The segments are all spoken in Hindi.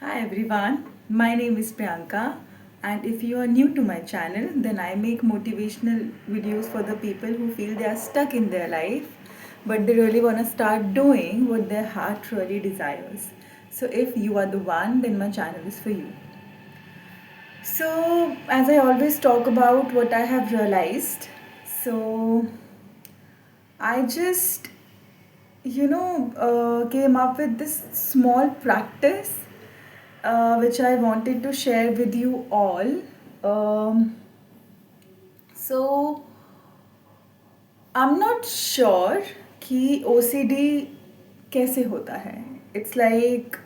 Hi everyone, my name is Priyanka, and if you are new to my channel, then I make motivational videos for the people who feel they are stuck in their life but they really want to start doing what their heart really desires. So if you are the one, then my channel is for you. So, as I always talk about what I have realized, so I just came up with this small practice which I wanted to share with you all. Um, so I'm not sure कि OCD कैसे होता है. It's like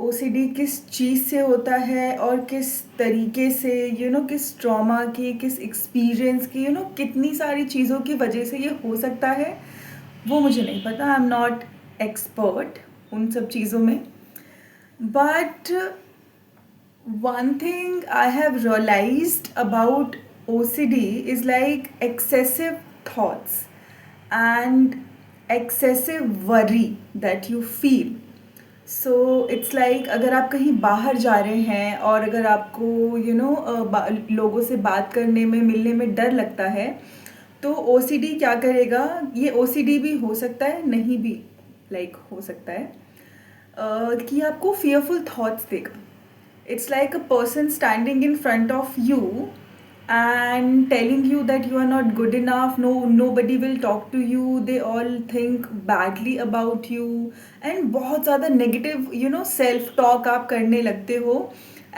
OCD किस चीज़ से होता है और किस तरीके से किस ट्रॉमा की किस एक्सपीरियंस की कितनी सारी चीज़ों की वजह से ये हो सकता है वो मुझे नहीं पता. आई एम नॉट एक्सपर्ट उन सब चीज़ों में. But one thing I have realized about OCD is like excessive thoughts and excessive worry that you feel. So it's like अगर आप कहीं बाहर जा रहे हैं और अगर आपको लोगों से बात करने में मिलने में डर लगता है तो OCD क्या करेगा. ये OCD भी हो सकता है, नहीं भी हो सकता है कि आपको fearful thoughts देगा. It's like a person standing in front of you and telling you that you are not good enough. No, nobody will talk to you. They all think badly about you. And बहुत ज़्यादा negative self talk आप करने लगते हो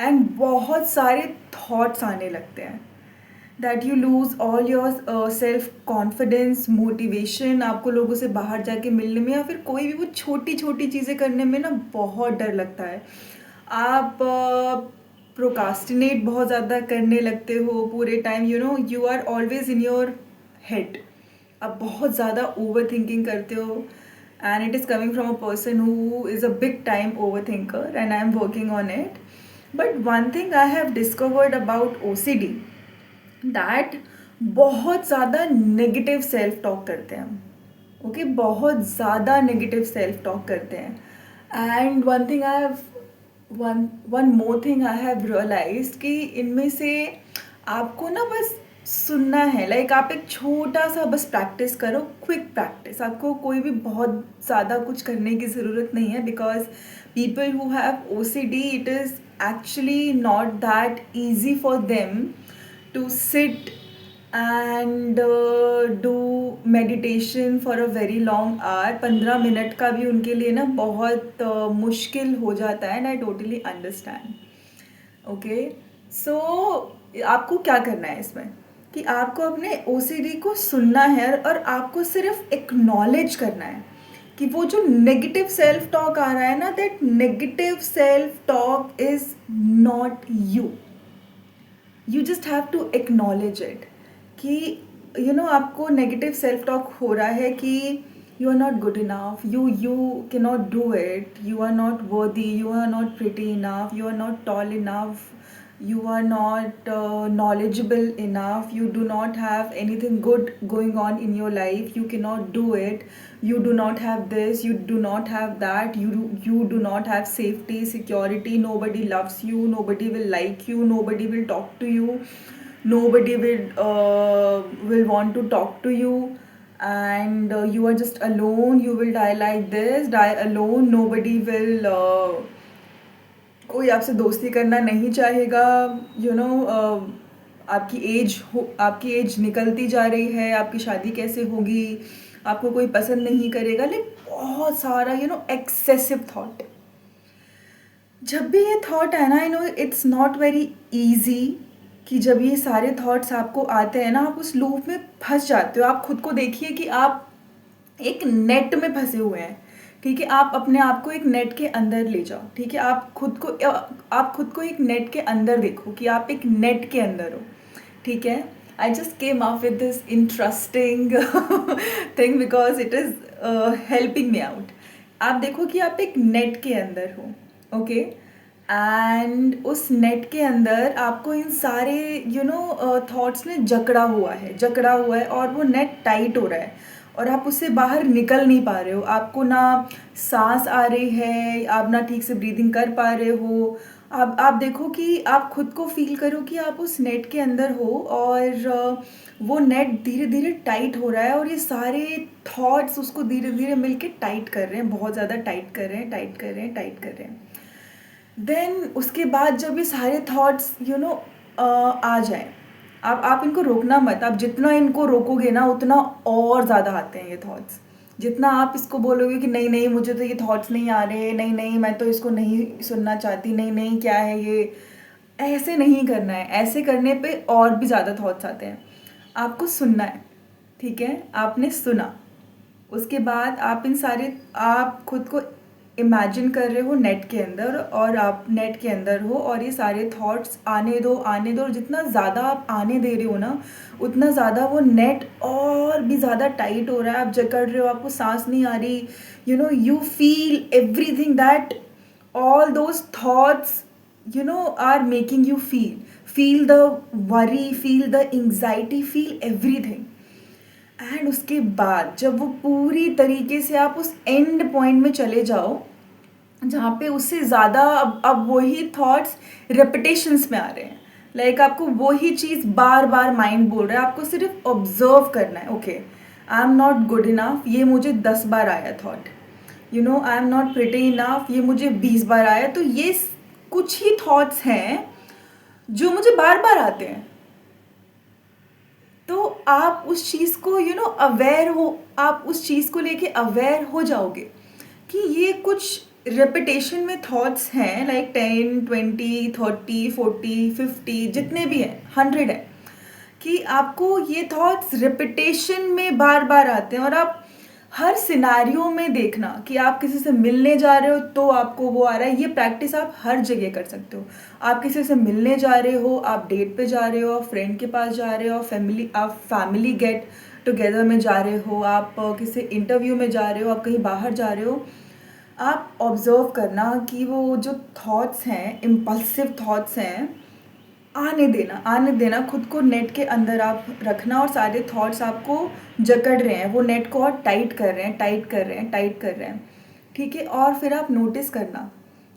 and बहुत सारे thoughts आने लगते हैं. That you lose all your self confidence, motivation. आपको लोगों से बाहर जाके मिलने में या फिर कोई भी वो छोटी छोटी चीज़ें करने में ना बहुत डर लगता है. आप प्रोकास्टिनेट बहुत ज़्यादा करने लगते हो पूरे time. You are always in your head. आप बहुत ज़्यादा ओवर थिंकिंग करते हो and it is coming from a person who is a big time over thinker and I am working on it. But one thing I have discovered about OCD that बहुत ज़्यादा नेगेटिव सेल्फ टॉक करते हैं हम. ओके, बहुत ज़्यादा नेगेटिव सेल्फ टॉक करते हैं. And one more thing I have realised कि इनमें से आपको ना बस सुनना है. आप एक छोटा सा बस प्रैक्टिस करो, क्विक प्रैक्टिस. आपको कोई भी बहुत ज़्यादा कुछ करने की ज़रूरत नहीं है because people who have OCD it is actually not that easy for them to sit and do meditation for a very long hour. 15 minute का भी उनके लिए ना बहुत मुश्किल हो जाता है and I totally understand. Okay, so आपको क्या करना है इसमें कि आपको अपने OCD को सुनना है और आपको सिर्फ एक्नॉलेज करना है कि वो जो नेगेटिव सेल्फ टॉक आ रहा है ना, that negative self talk is not you. You just have to acknowledge it कि आपको नेगेटिव सेल्फ टॉक हो रहा है कि you are not good enough, you can not do it, you are not worthy, you are not pretty enough, you are not tall enough, you are not knowledgeable enough, you do not have anything good going on in your life, you cannot do it, you do not have this, you do not have that, you do not have safety, security, nobody loves you, nobody will like you, nobody will talk to you, nobody will want to talk to you, and you are just alone, you will die like this, die alone, nobody will कोई आपसे दोस्ती करना नहीं चाहेगा. आपकी एज निकलती जा रही है, आपकी शादी कैसे होगी, आपको कोई पसंद नहीं करेगा. बहुत सारा एक्सेसिव थॉट. जब भी ये थॉट है ना, इट्स नॉट वेरी इजी कि जब ये सारे थॉट्स आपको आते हैं ना, आप उस लूप में फंस जाते हो. आप खुद को देखिए कि आप एक नेट में फंसे हुए हैं. ठीक है, आप अपने आप को एक नेट के अंदर ले जाओ. ठीक है, आप खुद को एक नेट के अंदर देखो कि आप एक नेट के अंदर हो. ठीक है, I just came up with this interesting thing because it is helping me out. आप देखो कि आप एक नेट के अंदर हो. ओके, एंड उस नेट के अंदर आपको इन सारे थॉट्स ने जकड़ा हुआ है और वो नेट टाइट हो रहा है और आप उससे बाहर निकल नहीं पा रहे हो, आपको ना सांस आ रही है, आप ना ठीक से ब्रीदिंग कर पा रहे हो। आप देखो कि आप खुद को फील करो कि आप उस नेट के अंदर हो और वो नेट धीरे धीरे टाइट हो रहा है और ये सारे थॉट्स उसको धीरे धीरे मिलके टाइट कर रहे हैं, बहुत ज़्यादा टाइट कर रहे हैं, टाइट कर रहे हैं, टाइट कर रहे हैं। देन उसके बाद जब ये सारे थॉट्स आ जाए, आप इनको रोकना मत। आप जितना इनको रोकोगे ना उतना और ज़्यादा आते हैं ये थॉट्स। जितना आप इसको बोलोगे कि नहीं नहीं मुझे तो ये थॉट्स नहीं आ रहे, नहीं नहीं मैं तो इसको नहीं सुनना चाहती, नहीं नहीं क्या है ये, ऐसे नहीं करना है। ऐसे करने पे और भी ज़्यादा थॉट्स आते हैं। आपको सुनना है, ठीक है? आपने सुना, उसके बाद आप खुद को इमेजिन कर रहे हो नेट के अंदर, और आप नेट के अंदर हो और ये सारे थॉट्स आने दो आने दो, और जितना ज़्यादा आप आने दे रहे हो ना उतना ज़्यादा वो नेट और भी ज़्यादा टाइट हो रहा है। आप जकड़ रहे हो, आपको सांस नहीं आ रही, you feel everything that all those thoughts are making you feel the worry, feel the anxiety, feel everything। And उसके बाद जब वो पूरी तरीके से आप उस एंड पॉइंट में चले जाओ जहाँ पे उससे ज़्यादा अब वही थॉट्स रेपिटेशंस में आ रहे हैं, लाइक आपको वही चीज़ बार बार माइंड बोल रहा है, आपको सिर्फ ऑब्जर्व करना है। Okay, I am not good enough, ये मुझे 10 बार आया thought. I am not pretty enough, ये मुझे 20 बार आया। तो ये कुछ ही थॉट्स हैं जो मुझे बार बार आते हैं। तो आप उस चीज़ को अवेयर हो, आप उस चीज़ को लेके अवेयर हो जाओगे कि ये कुछ रेपिटेशन में थॉट्स हैं, लाइक 10, 20, 30, 40, 50, जितने भी हैं, 100 हैं, कि आपको ये थॉट्स रेपिटेशन में बार बार आते हैं। और आप हर सिनारियो में देखना कि आप किसी से मिलने जा रहे हो तो आपको वो आ रहा है। ये प्रैक्टिस आप हर जगह कर सकते हो। आप किसी से मिलने जा रहे हो, आप डेट पे जा रहे हो, आप फ्रेंड के पास जा रहे हो, आप फैमिली गेट टुगेदर में जा रहे हो, आप किसी इंटरव्यू में जा रहे हो, आप कहीं बाहर जा रहे हो। आप ऑब्जर्व करना कि वो जो थॉट्स हैं, इम्पल्सिव थॉट्स हैं, आने देना, खुद को नेट के अंदर आप रखना। और सारे थॉट्स आपको जकड़ रहे हैं, वो नेट को और टाइट कर रहे हैं, टाइट कर रहे हैं, टाइट कर रहे हैं, ठीक है? और फिर आप नोटिस करना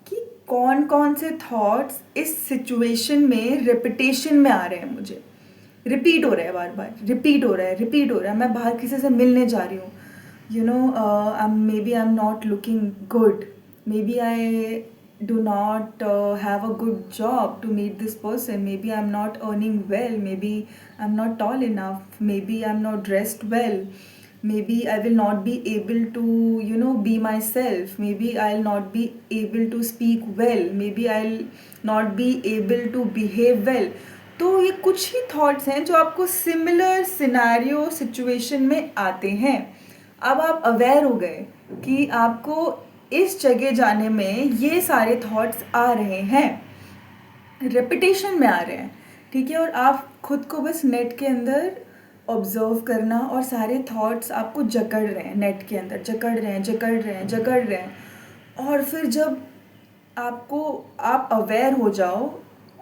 कि कौन कौन से थॉट्स इस सिचुएशन में रिपीटेशन में आ रहे हैं, मुझे रिपीट हो रहा है, बार बार रिपीट हो रहा है, रिपीट हो रहा है। मैं बाहर किसी से मिलने जा रही हूँ, maybe I'm not looking good, maybe I do not have a good job to meet this person, maybe I'm not earning well, maybe I'm not tall enough, maybe I'm not dressed well, maybe I will not be able to be myself, maybe I'll not be able to speak well, maybe I'll not be able to behave well। तो ये कुछ ही थॉट्स हैं जो आपको सिमिलर सिनेरियो सिचुएशन में आते हैं। अब आप अवेयर हो गए कि आपको इस जगह जाने में ये सारे थॉट्स आ रहे हैं, रेपिटेशन में आ रहे हैं, ठीक है? और आप खुद को बस नेट के अंदर ऑब्जर्व करना, और सारे थॉट्स आपको जकड़ रहे हैं, नेट के अंदर जकड़ रहे हैं, जकड़ रहे हैं, जकड़ रहे हैं। और फिर जब आप अवेयर हो जाओ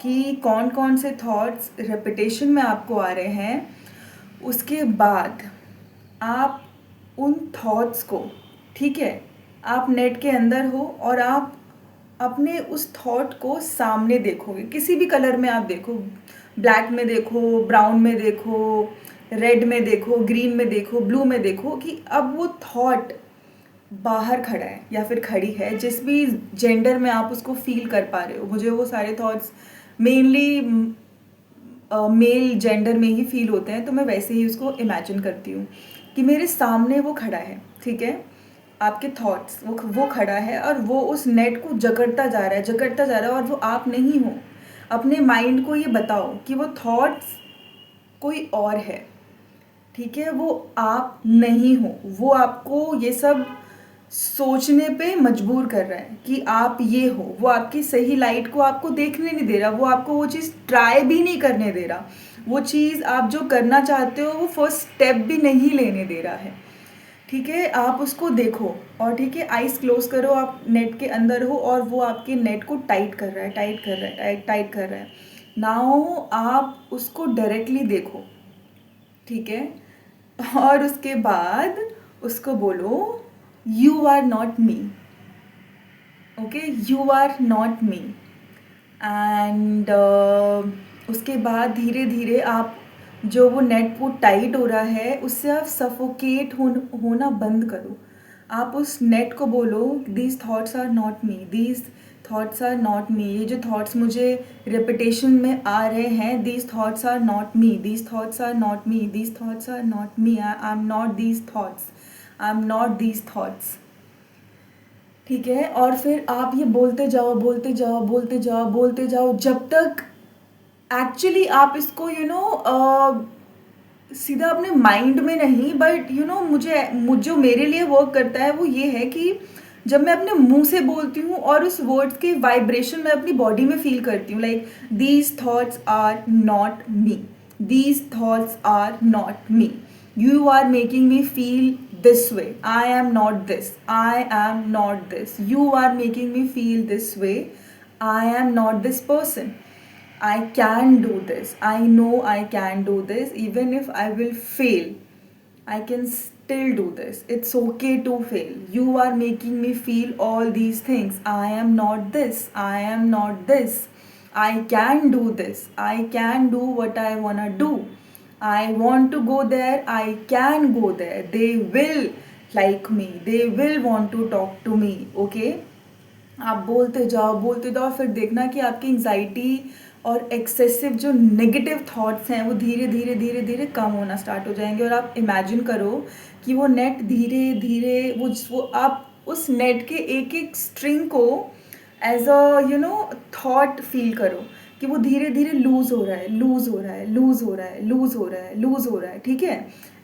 कि कौन कौन से थॉट्स रेपिटेशन में आपको आ रहे हैं, उसके बाद आप उन थॉट्स को, ठीक है, आप नेट के अंदर हो और आप अपने उस थॉट को सामने देखोगे, किसी भी कलर में आप देखो, ब्लैक में देखो, ब्राउन में देखो, रेड में देखो, ग्रीन में देखो, ब्लू में देखो, कि अब वो थॉट बाहर खड़ा है या फिर खड़ी है, जिस भी जेंडर में आप उसको फील कर पा रहे हो। मुझे वो सारे थॉट्स मेनली मेल जेंडर में ही फील होते हैं, तो मैं वैसे ही उसको इमेजिन करती हूँ कि मेरे सामने वो खड़ा है, ठीक है? आपके थॉट्स वो खड़ा है और वो उस नेट को जकड़ता जा रहा है, जकड़ता जा रहा है, और वो आप नहीं हो। अपने माइंड को ये बताओ कि वो थॉट्स कोई और है, ठीक है? वो आप नहीं हो। वो आपको ये सब सोचने पे मजबूर कर रहा है कि आप ये हो। वो आपकी सही लाइट को आपको देखने नहीं दे रहा, वो आपको वो चीज़ ट्राई भी नहीं करने दे रहा, वो चीज़ आप जो करना चाहते हो वो फर्स्ट स्टेप भी नहीं लेने दे रहा है, ठीक है? आप उसको देखो और, ठीक है, आइज़ क्लोज करो, आप नेट के अंदर हो और वो आपके नेट को टाइट कर रहा है, टाइट कर रहा है, टाइट कर रहा है। नाउ आप उसको डायरेक्टली देखो, ठीक है? और उसके बाद उसको बोलो you are not me, okay, you are not me. And उसके बाद धीरे धीरे आप जो वो नेट वो टाइट हो रहा है उससे आप सफोकेट होना बंद करो। आप उस नेट को बोलो these thoughts are not me, these thoughts are not me. ये जो थॉट्स मुझे रिपीटेशन में आ रहे हैं, these thoughts are not me, these thoughts are not me, these thoughts are not me, I am not these thoughts, I am not these thoughts. ठीक है, और फिर आप ये बोलते जाओ बोलते जाओ बोलते जाओ बोलते जाओ जब तक एक्चुअली आप इसको सीधा अपने माइंड में नहीं, बट जो मेरे लिए वर्क करता है वो ये है कि जब मैं अपने मुंह से बोलती हूँ और उस वर्ड्स के वाइब्रेशन मैं अपनी बॉडी में फील करती हूँ, like these thoughts are not me, these thoughts are not me, you are making me feel this way, I am not this, I am not this, you are making me feel this way, I am not this person, I can do this, I know I can do this, even if I will fail I can still do this, it's okay to fail, you are making me feel all these things, I am not this, I am not this, I can do this, I can do what I wanna do, I want to go there, I can go there. They will like me. They will want to talk to me. Okay? आप बोलते जाओ फिर देखना कि आपकी एंजाइटी और एक्सेसिव जो नेगेटिव थॉट्स हैं वो धीरे धीरे धीरे धीरे कम होना स्टार्ट हो जाएंगे। और आप इमेजिन करो कि वो नेट धीरे धीरे वो आप उस नेट के एक एक स्ट्रिंग को एज अ थॉट फील करो कि वो धीरे धीरे लूज़ हो रहा है, लूज़ हो रहा है, लूज़ हो रहा है, लूज़ हो रहा है, लूज़ हो रहा है। ठीक है,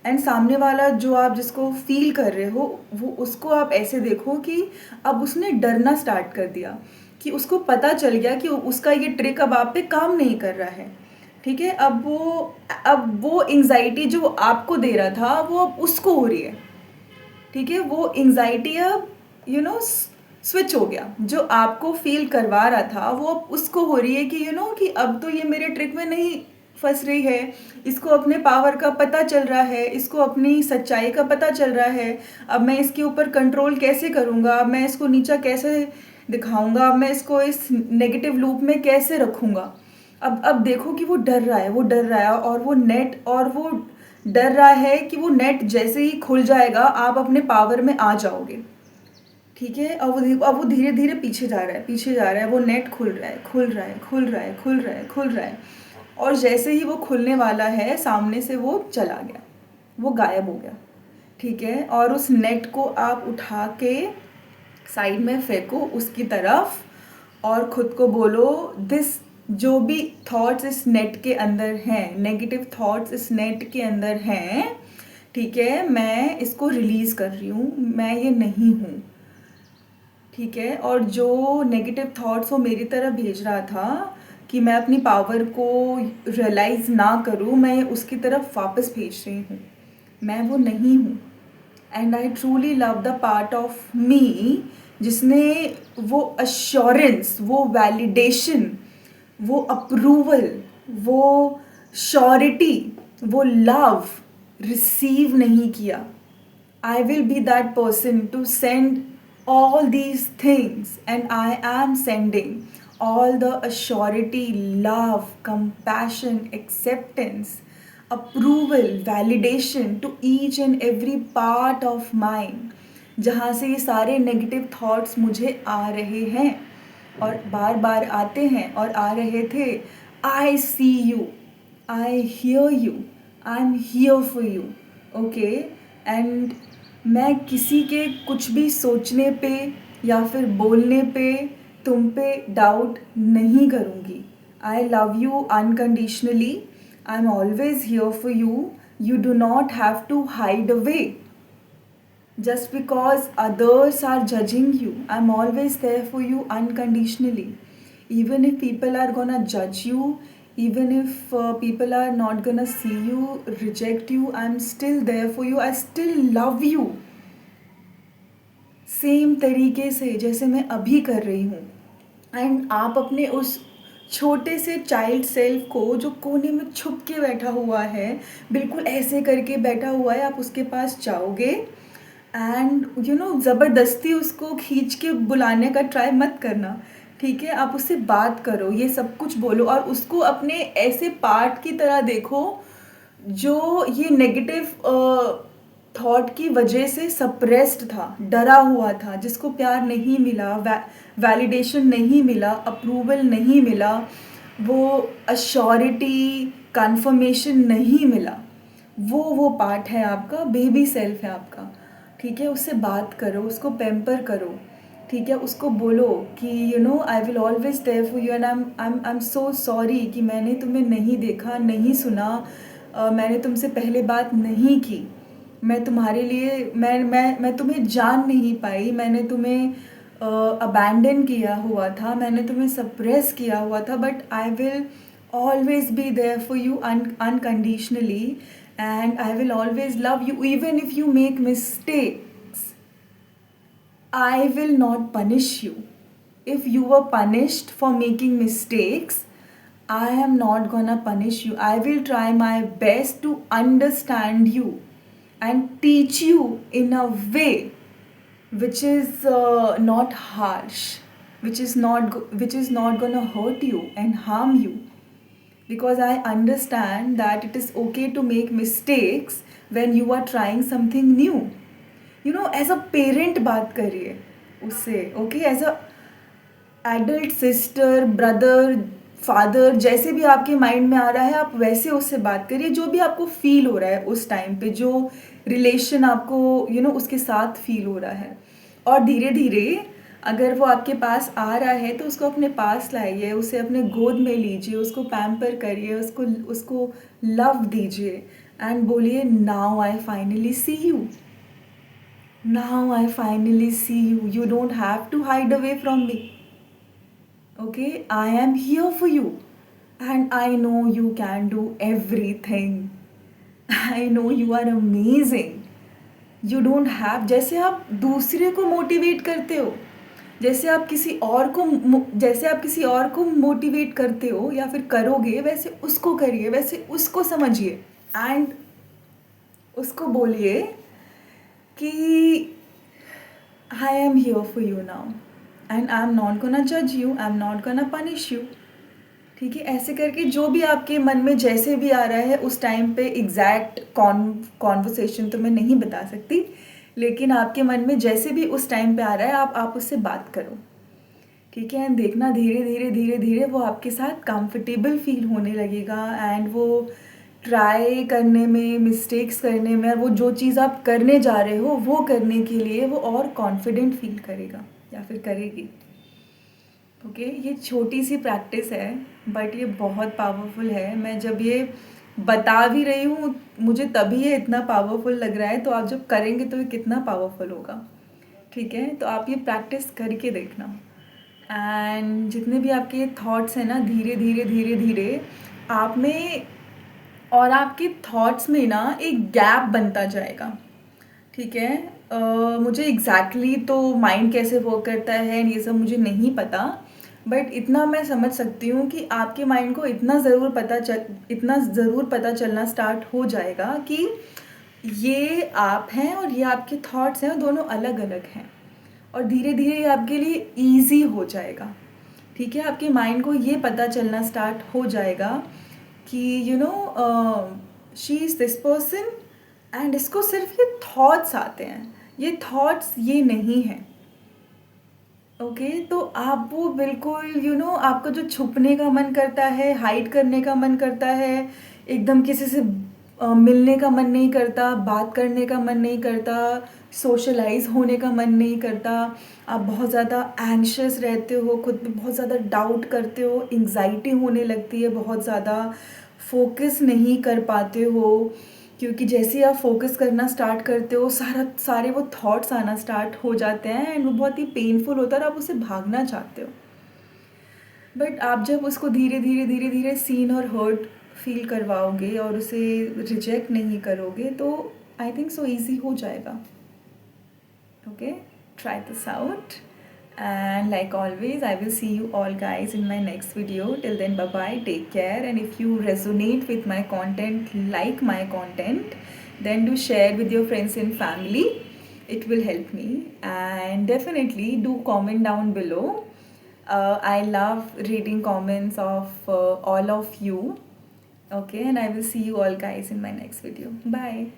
एंड सामने वाला जो आप जिसको फील कर रहे हो वो उसको आप ऐसे देखो कि अब उसने डरना स्टार्ट कर दिया, कि उसको पता चल गया कि उसका ये ट्रिक अब आप पे काम नहीं कर रहा है। ठीक है, अब वो एंजाइटी जो आपको दे रहा था वो अब उसको हो रही है। ठीक है, वो एंजाइटी अब स्विच हो गया, जो आपको फील करवा रहा था वो अब उसको हो रही है कि कि अब तो ये मेरे ट्रिक में नहीं फंस रही है, इसको अपने पावर का पता चल रहा है, इसको अपनी सच्चाई का पता चल रहा है, अब मैं इसके ऊपर कंट्रोल कैसे करूँगा, अब मैं इसको नीचा कैसे दिखाऊंगा, अब मैं इसको इस नेगेटिव लूप में कैसे रखूँगा। अब देखो कि वो डर रहा है, वो डर रहा है, और वो डर रहा है कि वो नेट जैसे ही खुल जाएगा आप अपने पावर में आ जाओगे। ठीक है, अब वो धीरे धीरे पीछे जा रहा है, पीछे जा रहा है, वो नेट खुल रहा है, खुल रहा है, खुल रहा है, खुल रहा है, खुल रहा है, और जैसे ही वो खुलने वाला है सामने से वो चला गया, वो गायब हो गया। ठीक है, और उस नेट को आप उठा के साइड में फेंको उसकी तरफ, और ख़ुद को बोलो दिस, जो भी थॉट्स इस नेट के अंदर हैं, नेगेटिव थॉट्स इस नेट के अंदर हैं, ठीक है, मैं इसको रिलीज़ कर रही हूँ, मैं ये नहीं हूँ। ठीक है, और जो नेगेटिव थॉट्स वो मेरी तरफ भेज रहा था कि मैं अपनी पावर को रियलाइज़ ना करूँ, मैं उसकी तरफ वापस भेज रही हूँ, मैं वो नहीं हूँ। And I truly love the part of me जिसने वो अश्योरेंस, वो वैलिडेशन, वो अप्रूवल, वो श्योरिटी, वो लव रिसीव नहीं किया। I will be that person to send all these things, and I am sending all the assurity, love, compassion, acceptance, approval, validation to each and every part of mine, जहाँ से ये सारे नेगेटिव थॉट्स मुझे आ रहे हैं और बार बार आते हैं और आ रहे थे। I see you, I hear you, I'm here for you, okay? And मैं किसी के कुछ भी सोचने पे या फिर बोलने पे तुम पे डाउट नहीं करूँगी। I love you unconditionally, I am always here for you, you do not have to hide away just because others are judging you. I'm always there for you unconditionally. Even if people are gonna judge you, even if people are not gonna see you, reject you, I'm still there for you. I still love you. Same तरीके से जैसे मैं अभी कर रही हूँ। एंड आप अपने उस छोटे से चाइल्ड सेल्फ को जो कोने में छुप के बैठा हुआ है, बिल्कुल ऐसे करके बैठा हुआ है, आप उसके पास जाओगे, एंड ज़बरदस्ती उसको खींच के बुलाने का ट्राई मत करना, ठीक है? आप उससे बात करो, ये सब कुछ बोलो और उसको अपने ऐसे पार्ट की तरह देखो जो ये नेगेटिव थॉट की वजह से सप्रेस्ड था, डरा हुआ था, जिसको प्यार नहीं मिला, वैलिडेशन नहीं मिला, अप्रूवल नहीं मिला, वो अश्योरिटी कंफर्मेशन नहीं मिला। वो पार्ट है आपका, बेबी सेल्फ है आपका, ठीक है? उससे बात करो, उसको पैम्पर करो, ठीक है? उसको बोलो कि I will always there for you and I am so sorry कि मैंने तुम्हें नहीं देखा, नहीं सुना, मैंने तुमसे पहले बात नहीं की, मैं तुम्हारे लिए मैं तुम्हें जान नहीं पाई, मैंने तुम्हें अबैंडन किया हुआ था, मैंने तुम्हें सप्रेस किया हुआ था, but I will always be there for you unconditionally, and I will always love you even if you make mistakes. I will not punish you. If you were punished for making mistakes, I am not gonna punish you. I will try my best to understand you and teach you in a way which is not harsh, which is not gonna hurt you and harm you, because I understand that it is okay to make mistakes when you are trying something new. As a parent बात करिए उससे, okay? As a adult, sister, brother, father, जैसे भी आपके माइंड में आ रहा है आप वैसे उससे बात करिए, जो भी आपको फील हो रहा है उस टाइम पे, जो रिलेशन आपको उसके साथ फील हो रहा है। और धीरे धीरे अगर वो आपके पास आ रहा है तो उसको अपने पास लाइए, उसे अपने गोद में लीजिए, उसको पैम्पर करिए, उसको उसको लव दीजिए एंड बोलिए, now I finally see you, now I finally see you, you don't have to hide away from me, okay? I am here for you and I know you can do everything. I know you are amazing. You don't have, जैसे आप दूसरे को मोटिवेट करते हो, जैसे आप किसी और को मोटिवेट करते हो या फिर करोगे, वैसे उसको करिए, वैसे उसको समझिए एंड उसको बोलिए कि I am here for you now and I am not gonna जज you, I am not gonna punish you, ठीक है? ऐसे करके जो भी आपके मन में जैसे भी आ रहा है उस टाइम पे, एग्जैक्ट कॉन्वर्सेशन तो मैं नहीं बता सकती, लेकिन आपके मन में जैसे भी उस टाइम पे आ रहा है आप उससे बात करो, ठीक है? एंड देखना धीरे धीरे धीरे धीरे वो आपके साथ कंफर्टेबल फील होने लगेगा एंड वो ट्राई करने में, मिस्टेक्स करने में, वो जो चीज़ आप करने जा रहे हो वो करने के लिए वो और कॉन्फिडेंट फील करेगा या फिर करेगी, ओके? ये छोटी सी प्रैक्टिस है बट ये बहुत पावरफुल है। मैं जब ये बता भी रही हूँ मुझे तभी ये इतना पावरफुल लग रहा है, तो आप जब करेंगे तो ये कितना पावरफुल होगा, ठीक है? तो आप ये प्रैक्टिस करके देखना एंड जितने भी आपके थॉट्स हैं ना, धीरे धीरे धीरे धीरे आप में और आपके थॉट्स में ना एक गैप बनता जाएगा, ठीक है? मुझे एग्जैक्टली तो माइंड कैसे वर्क करता है ये सब मुझे नहीं पता, बट इतना मैं समझ सकती हूँ कि आपके माइंड को इतना ज़रूर पता चलना स्टार्ट हो जाएगा कि ये आप हैं और ये आपके थॉट्स हैं, दोनों अलग अलग हैं, और धीरे धीरे ये आपके लिए ईजी हो जाएगा, ठीक है? आपके माइंड को ये पता चलना स्टार्ट हो जाएगा कि she is this person and इसको सिर्फ ये थॉट्स आते हैं, ये थॉट्स ये नहीं हैं, ओके? तो आप वो बिल्कुल आपका जो छुपने का मन करता है, हाइड करने का मन करता है, एकदम किसी से मिलने का मन नहीं करता, बात करने का मन नहीं करता, सोशलाइज होने का मन नहीं करता, आप बहुत ज़्यादा एंग्शियस रहते हो, खुद पे बहुत ज़्यादा डाउट करते हो, एंग्जाइटी होने लगती है, बहुत ज़्यादा फोकस नहीं कर पाते हो, क्योंकि जैसे ही आप फोकस करना स्टार्ट करते हो सारे वो थॉट्स आना स्टार्ट हो जाते हैं एंड वो बहुत ही पेनफुल होता है और आप उससे भागना चाहते हो, बट आप जब उसको धीरे धीरे धीरे धीरे सीन और हर्ट फील करवाओगे और उसे रिजेक्ट नहीं करोगे तो आई थिंक सो ईजी हो जाएगा, okay? Try this out and like always I will see you all guys in my next video. Till then, bye bye, take care, and if you resonate with my content, like my content, then do share with your friends and family, it will help me. And definitely do comment down below. I love reading comments of all of you. Okay, and I will see you all guys in my next video. Bye.